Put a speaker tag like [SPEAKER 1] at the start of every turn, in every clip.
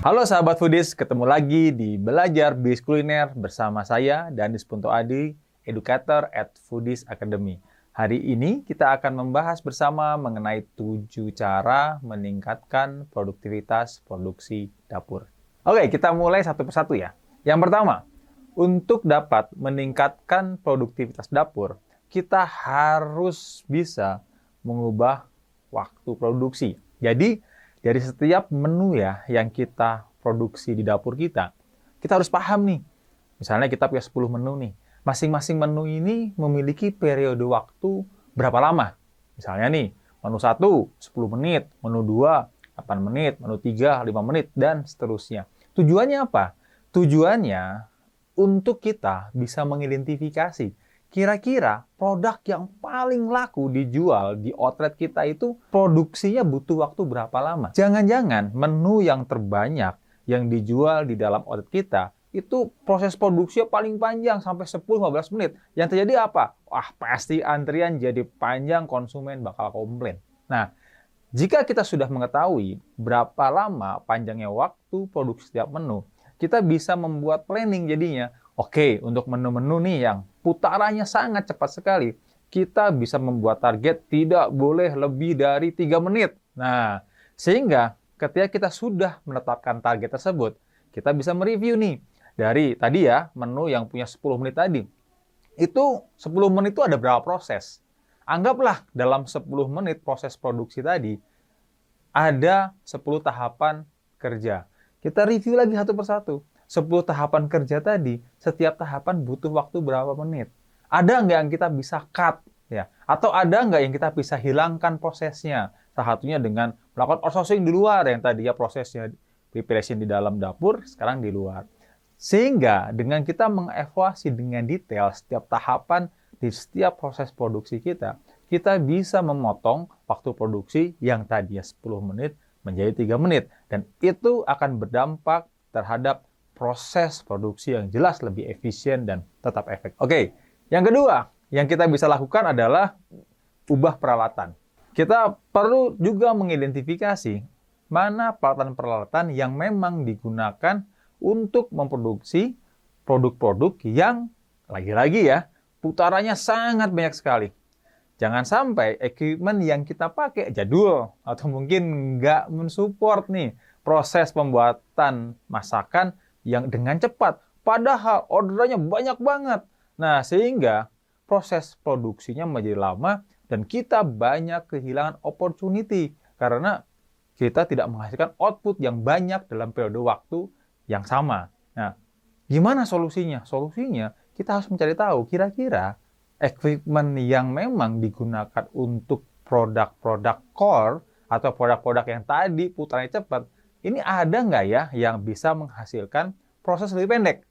[SPEAKER 1] Halo sahabat foodies, ketemu lagi di Belajar Bis Kuliner bersama saya, Danis Punto Adi, educator at Foodies Academy. Hari ini kita akan membahas bersama mengenai 7 cara meningkatkan produktivitas produksi dapur. Oke, kita mulai satu persatu ya. Yang pertama, untuk dapat meningkatkan produktivitas dapur, kita harus bisa mengubah waktu produksi. Jadi, dari setiap menu ya yang kita produksi di dapur kita harus paham nih. Misalnya kita punya 10 menu nih. Masing-masing menu ini memiliki periode waktu berapa lama. Misalnya nih, menu 1, 10 menit, menu 2, 8 menit, menu 3, 5 menit, dan seterusnya. Tujuannya apa? Tujuannya untuk kita bisa mengidentifikasi kira-kira produk yang paling laku dijual di outlet kita itu produksinya butuh waktu berapa lama. Jangan-jangan menu yang terbanyak yang dijual di dalam outlet kita itu proses produksinya paling panjang sampai 10-15 menit. Yang terjadi apa? Wah, pasti antrian jadi panjang, konsumen bakal komplain. Nah, jika kita sudah mengetahui berapa lama panjangnya waktu produksi setiap menu, kita bisa membuat planning jadinya. Oke, untuk menu-menu nih yang putarannya sangat cepat sekali, kita bisa membuat target tidak boleh lebih dari 3 menit. Nah, sehingga ketika kita sudah menetapkan target tersebut, kita bisa mereview nih. Dari tadi ya, menu yang punya 10 menit tadi. Itu 10 menit itu ada berapa proses? Anggaplah dalam 10 menit proses produksi tadi, ada 10 tahapan kerja. Kita review lagi satu persatu. 10 tahapan kerja tadi, setiap tahapan butuh waktu berapa menit. Ada nggak yang kita bisa cut? Ya? Atau ada nggak yang kita bisa hilangkan prosesnya? Salah satunya dengan melakukan outsourcing di luar, yang tadi ya prosesnya preparation di dalam dapur, sekarang di luar. Sehingga dengan kita mengevaluasi dengan detail setiap tahapan di setiap proses produksi kita bisa memotong waktu produksi yang tadinya 10 menit menjadi 3 menit. Dan itu akan berdampak terhadap proses produksi yang jelas lebih efisien dan tetap efektif. Oke, yang kedua yang kita bisa lakukan adalah ubah peralatan. Kita perlu juga mengidentifikasi mana peralatan-peralatan yang memang digunakan untuk memproduksi produk-produk yang lagi-lagi ya, putarannya sangat banyak sekali. Jangan sampai equipment yang kita pakai jadul atau mungkin nggak mensupport nih proses pembuatan masakan yang dengan cepat, padahal orderannya banyak banget. Nah, sehingga proses produksinya menjadi lama dan kita banyak kehilangan opportunity karena kita tidak menghasilkan output yang banyak dalam periode waktu yang sama. Nah, gimana solusinya? Solusinya kita harus mencari tahu kira-kira equipment yang memang digunakan untuk produk-produk core atau produk-produk yang tadi putarannya cepat, ini ada nggak ya yang bisa menghasilkan proses lebih pendek?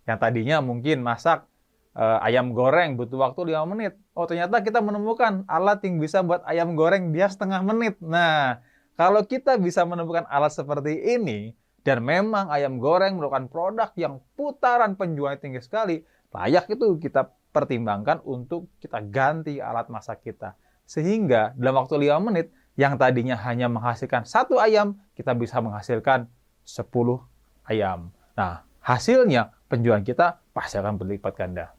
[SPEAKER 1] Yang tadinya mungkin masak ayam goreng butuh waktu 5 menit. Oh, ternyata kita menemukan alat yang bisa buat ayam goreng dia setengah menit. Nah, kalau kita bisa menemukan alat seperti ini, dan memang ayam goreng merupakan produk yang putaran penjualnya tinggi sekali, layak itu kita pertimbangkan untuk kita ganti alat masak kita. Sehingga dalam waktu 5 menit, yang tadinya hanya menghasilkan 1 ayam, kita bisa menghasilkan 10 ayam. Nah, hasilnya penjualan kita pasti akan berlipat ganda.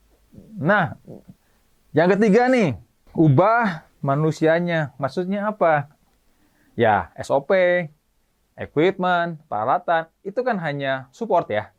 [SPEAKER 1] Nah, yang ketiga nih, ubah manusianya. Maksudnya apa? Ya, SOP, equipment, peralatan, itu kan hanya support ya.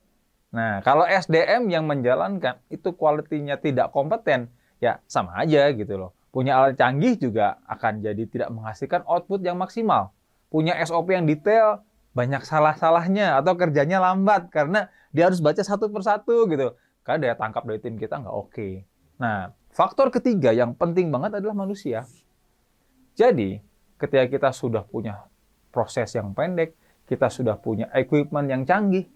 [SPEAKER 1] Nah, kalau SDM yang menjalankan itu kualitinya tidak kompeten, ya sama aja gitu loh. Punya alat canggih juga akan jadi tidak menghasilkan output yang maksimal. Punya SOP yang detail, banyak salah-salahnya atau kerjanya lambat karena dia harus baca satu persatu gitu. Karena daya tangkap dari tim kita nggak oke. Nah, faktor ketiga yang penting banget adalah manusia. Jadi, ketika kita sudah punya proses yang pendek, kita sudah punya equipment yang canggih,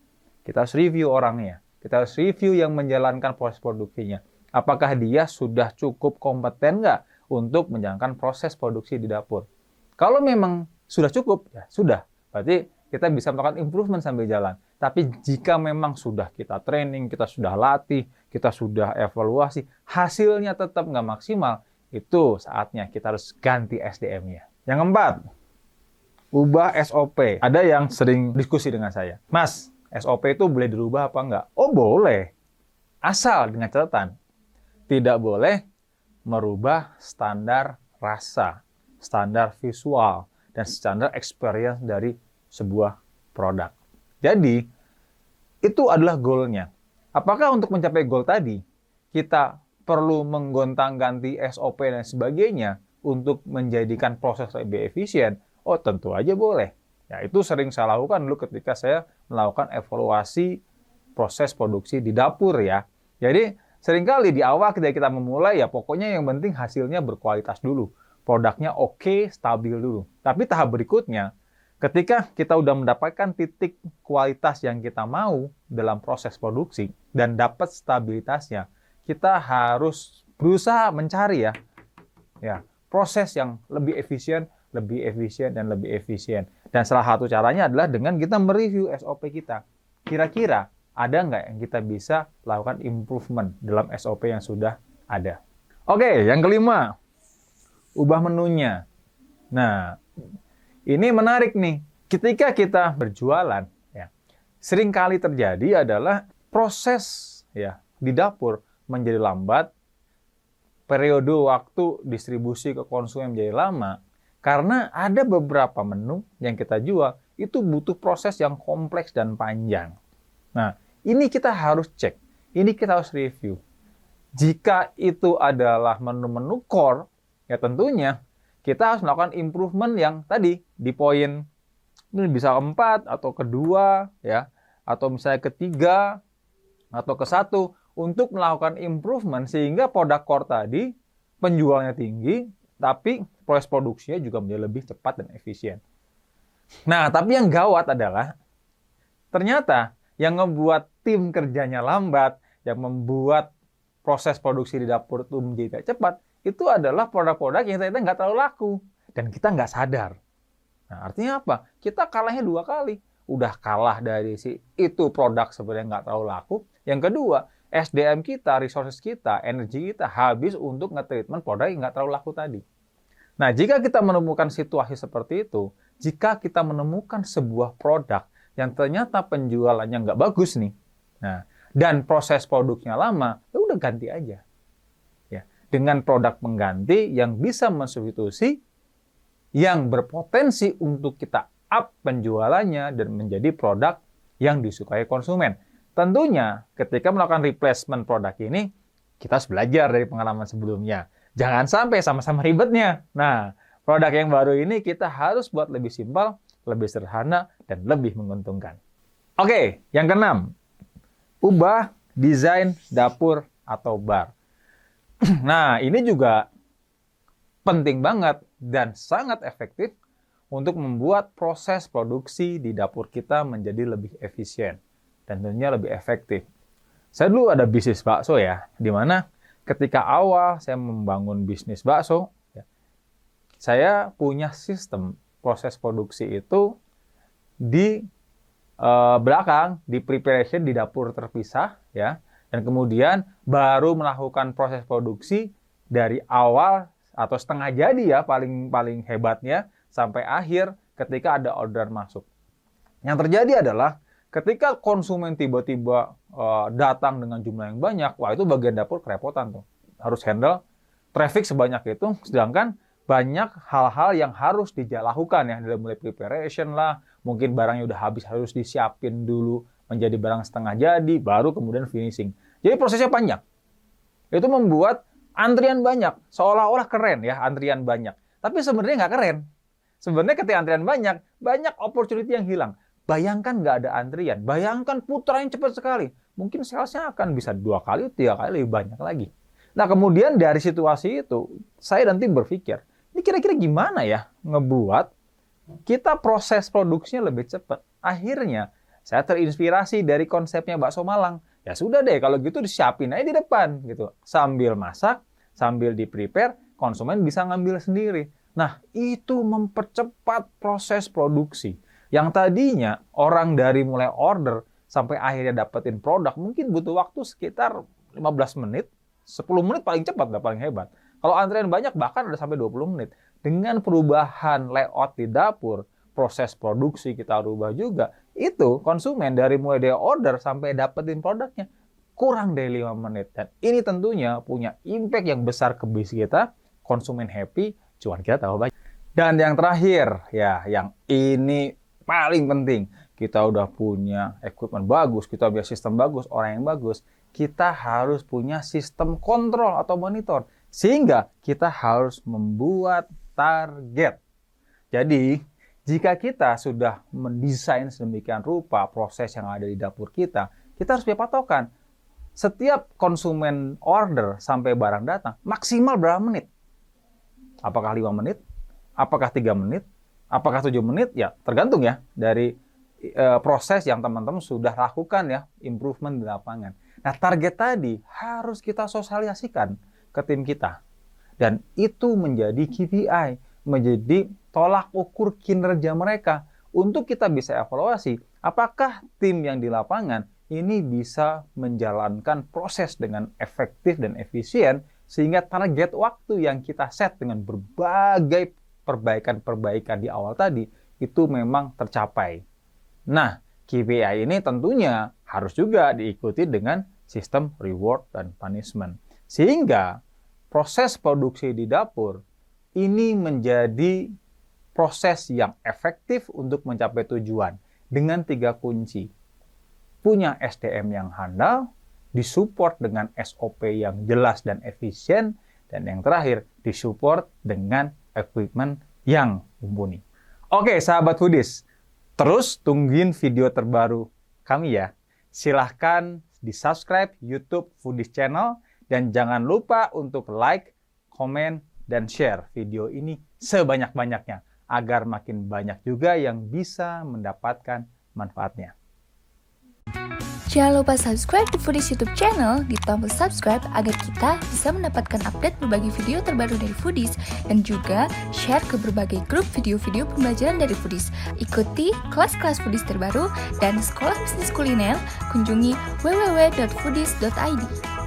[SPEAKER 1] kita harus review orangnya. Kita harus review yang menjalankan proses produksinya. Apakah dia sudah cukup kompeten nggak untuk menjalankan proses produksi di dapur? Kalau memang sudah cukup, ya sudah. Berarti kita bisa melakukan improvement sambil jalan. Tapi jika memang sudah kita training, kita sudah latih, kita sudah evaluasi, hasilnya tetap nggak maksimal, itu saatnya kita harus ganti SDM-nya. Yang keempat, ubah SOP. Ada yang sering diskusi dengan saya, Mas, SOP itu boleh dirubah apa enggak? Oh boleh, asal dengan catatan, tidak boleh merubah standar rasa, standar visual, dan standar experience dari sebuah produk. Jadi, itu adalah goalnya. Apakah untuk mencapai goal tadi, kita perlu menggontang-ganti SOP dan sebagainya untuk menjadikan proses lebih efisien? Oh, tentu aja boleh. Ya, itu sering saya lakukan dulu ketika saya melakukan evaluasi proses produksi di dapur ya. Jadi, seringkali di awal ketika kita memulai, ya pokoknya yang penting hasilnya berkualitas dulu. Produknya oke, stabil dulu. Tapi tahap berikutnya, ketika kita udah mendapatkan titik kualitas yang kita mau dalam proses produksi dan dapat stabilitasnya, kita harus berusaha mencari ya proses yang lebih efisien, dan lebih efisien. Dan salah satu caranya adalah dengan kita mereview SOP kita. Kira-kira ada nggak yang kita bisa lakukan improvement dalam SOP yang sudah ada? Oke, yang kelima, ubah menunya. Nah, ini menarik nih. Ketika kita berjualan, ya, seringkali terjadi adalah proses ya di dapur menjadi lambat, periode waktu distribusi ke konsumen menjadi lama, karena ada beberapa menu yang kita jual itu butuh proses yang kompleks dan panjang. Nah, ini kita harus cek, ini kita harus review. Jika itu adalah menu-menu core, ya tentunya kita harus melakukan improvement yang tadi di poin ini bisa keempat atau kedua ya, atau misalnya ketiga atau ke satu untuk melakukan improvement sehingga produk core tadi penjualnya tinggi, tapi proses produksinya juga menjadi lebih cepat dan efisien. Nah, tapi yang gawat adalah ternyata yang membuat tim kerjanya lambat, yang membuat proses produksi di dapur itu menjadi tidak cepat, itu adalah produk-produk yang ternyata nggak terlalu laku. Dan kita nggak sadar. Nah, artinya apa? Kita kalahnya dua kali. Udah kalah dari si itu produk sebenarnya nggak terlalu laku. Yang kedua, SDM kita, resources kita, energi kita habis untuk nge-treatment produk yang nggak terlalu laku tadi. Nah, jika kita menemukan situasi seperti itu, jika kita menemukan sebuah produk yang ternyata penjualannya nggak bagus nih, nah, dan proses produknya lama, ya udah ganti aja. Ya, dengan produk pengganti yang bisa mensubstitusi, yang berpotensi untuk kita up penjualannya dan menjadi produk yang disukai konsumen. Tentunya ketika melakukan replacement produk ini, kita harus belajar dari pengalaman sebelumnya. Jangan sampai sama-sama ribetnya. Nah, produk yang baru ini kita harus buat lebih simpel, lebih sederhana, dan lebih menguntungkan. Oke, yang keenam, ubah desain dapur atau bar. Nah, ini juga penting banget dan sangat efektif untuk membuat proses produksi di dapur kita menjadi lebih efisien dan tentunya lebih efektif. Saya dulu ada bisnis bakso ya, di mana ketika awal saya membangun bisnis bakso, ya, saya punya sistem proses produksi itu di belakang, di preparation di dapur terpisah, ya, dan kemudian baru melakukan proses produksi dari awal atau setengah jadi ya paling hebatnya sampai akhir ketika ada orderan masuk. Yang terjadi adalah ketika konsumen tiba-tiba datang dengan jumlah yang banyak, wah itu bagian dapur kerepotan tuh. Harus handle traffic sebanyak itu, sedangkan banyak hal-hal yang harus dilakukan ya, dari mulai preparation lah, mungkin barangnya udah habis harus disiapin dulu menjadi barang setengah jadi, baru kemudian finishing. Jadi prosesnya panjang. Itu membuat antrian banyak, seolah-olah keren ya antrian banyak. Tapi sebenarnya nggak keren. Sebenarnya ketika antrian banyak opportunity yang hilang. Bayangkan nggak ada antrian, bayangkan putarannya cepat sekali. Mungkin salesnya akan bisa 2 kali, 3 kali lebih banyak lagi. Nah kemudian dari situasi itu, saya nanti berpikir, ini kira-kira gimana ya ngebuat kita proses produksinya lebih cepat. Akhirnya saya terinspirasi dari konsepnya bakso Malang. Ya sudah deh, kalau gitu disiapin aja di depan gitu. Sambil masak, sambil di-prepare, konsumen bisa ngambil sendiri. Nah, itu mempercepat proses produksi. Yang tadinya orang dari mulai order sampai akhirnya dapetin produk mungkin butuh waktu sekitar 15 menit, 10 menit paling cepat, udah paling hebat. Kalau antrian banyak bahkan ada sampai 20 menit. Dengan perubahan layout di dapur, proses produksi kita rubah juga, itu konsumen dari mulai dia order sampai dapetin produknya kurang dari 5 menit. Dan ini tentunya punya impact yang besar ke bisnis kita, konsumen happy, cuan kita tambah banyak. Dan yang terakhir, ya yang ini paling penting, kita udah punya equipment bagus, kita punya sistem bagus, orang yang bagus, kita harus punya sistem kontrol atau monitor. Sehingga kita harus membuat target. Jadi, jika kita sudah mendesain sedemikian rupa proses yang ada di dapur kita harus punya patokan. Setiap konsumen order sampai barang datang, maksimal berapa menit? Apakah 5 menit? Apakah 3 menit? Apakah 7 menit? Ya, tergantung ya dari proses yang teman-teman sudah lakukan ya, improvement di lapangan. Nah, target tadi harus kita sosialisasikan ke tim kita. Dan itu menjadi KPI, menjadi tolak ukur kinerja mereka untuk kita bisa evaluasi apakah tim yang di lapangan ini bisa menjalankan proses dengan efektif dan efisien sehingga target waktu yang kita set dengan berbagai perbaikan-perbaikan di awal tadi itu memang tercapai. Nah, KPI ini tentunya harus juga diikuti dengan sistem reward dan punishment. Sehingga proses produksi di dapur ini menjadi proses yang efektif untuk mencapai tujuan dengan 3 kunci. Punya SDM yang handal, disupport dengan SOP yang jelas dan efisien, dan yang terakhir disupport dengan equipment yang mumpuni. Oke, sahabat foodies, terus tungguin video terbaru kami ya. Silahkan di-subscribe YouTube Foodies Channel, dan jangan lupa untuk like, komen, dan share video ini sebanyak-banyaknya, agar makin banyak juga yang bisa mendapatkan manfaatnya.
[SPEAKER 2] Jangan lupa subscribe di Foodies YouTube channel di tombol subscribe agar kita bisa mendapatkan update berbagai video terbaru dari Foodies dan juga share ke berbagai grup video-video pembelajaran dari Foodies. Ikuti kelas-kelas Foodies terbaru dan sekolah bisnis kuliner, kunjungi www.foodies.id.